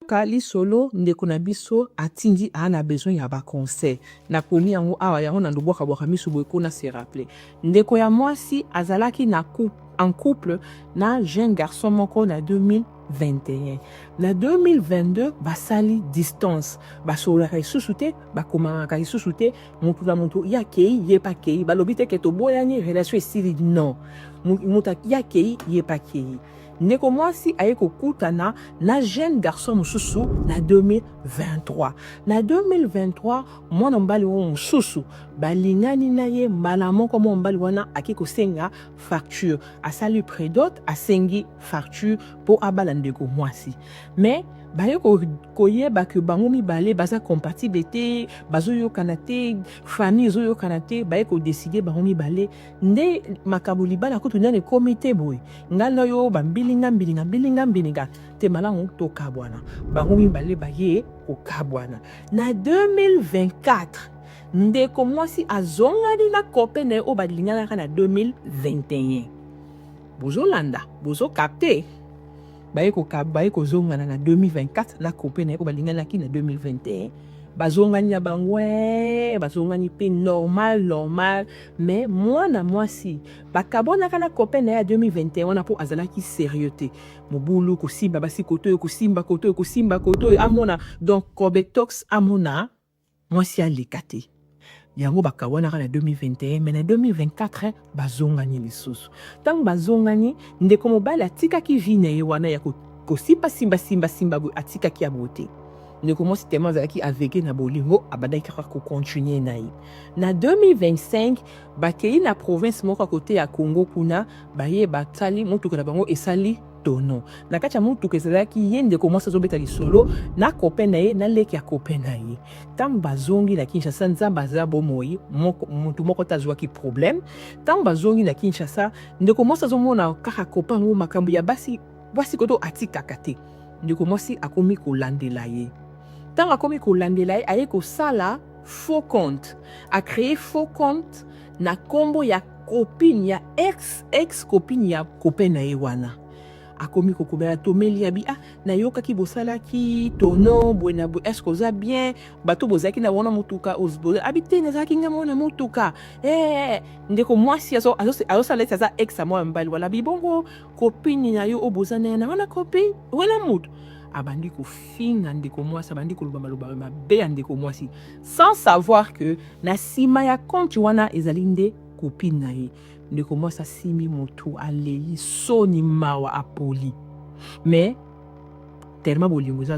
Kali solo ndeko na biso atindi ana besoin ya ba conseil na komi yango awa yango na ndobwaka bwaka misu boye ko na se rappeler ndeko ya mwasi azalaki na en couple na jeune garçon moko na 2021 na 2022 basali distance basolaka lisusu te bakomamaka lisusu te motu na motu ya kei ye pa kei balobi te ke toboyani relation esili non motu ya kei ye pa kei ndeko mwasi aye kokutana na jeune garçon mosusu na 2023 na 2023 mwana mobali wo mosusu balingani na ye mbala moko mwana mobali wana aki kosenga facture asali prédote asengi facture po abala ndeko mwasi mais baye koyeba ke bango mibale baza compatible te bazoyokana te famille ezoyokana te baye kodeside bango mibale nde makambo libala kutu nane ekomi te boye ngai na yo bambilinga te malamu tokabwana bango mibale baye kokabwana na 2024 ndeko mwasi azongani na kope na ye oyo balinganaka na 2021 bozolanda bozokapte baye kozongana na 2024 na kope na ye oyo balinganaki na 2021 bazongani ya bango bazongani pe normal mais mwana mwasi bakabonaka na kope na ye ya 2021 wana po azalaki sérieux te mobulu kosimba basi koto kosimba koto amona donc kobetox amona mwasi aleka te yango bakabonaka na 2021 mais na 2024 bazongani lisusu ntango bazongani ndeko mobali atikaki vi na ye wana ya kosimba atikaki ya bote ndeko mwasi tellement azalaki aveke na bolingo abandaki kaka kocontinue na ye na 2025 bakei na province moko kote ya Congo kuna baye batali motuka na bango esali tono na kati ya motuka ezalaki ye ndeko mwasi azobeta lisolo na kope na ye na leki ya kope na ye ntango bazongi na Kinshasa nzambe aza bomoi motu moko te azwaki problème ntango bazongi na Kinshasa ndeko mwasi azomona kaka kope yango makambo ya basi koto atikaka te ndeko mwasi akomi kolandela ye ntango akomi kolandela ye aye kosala faux compte acréer faux compte na kombo ya copine ya ex copine ya kope na ye wana akomi kokobela tomeli ya bi nayokaki bosalaki tono bwena bwe est-ce oza bien bato bozalaki na wana motuka abi te nazalaki nga mona motuka ndeko mwasi azosala eti aza ex amwa mbali wala bibongo kopini na yo obozana na wana kopi wana mutu abandi kofinga ndeko mwasi abandi koloba maloba mabe ya ndeko mwasi sans savoir que na nsima ya compte wana ezali nde kopine na ye ndeko mwasi asimi motu alei soni mawa apoli mais tellement bolingo eza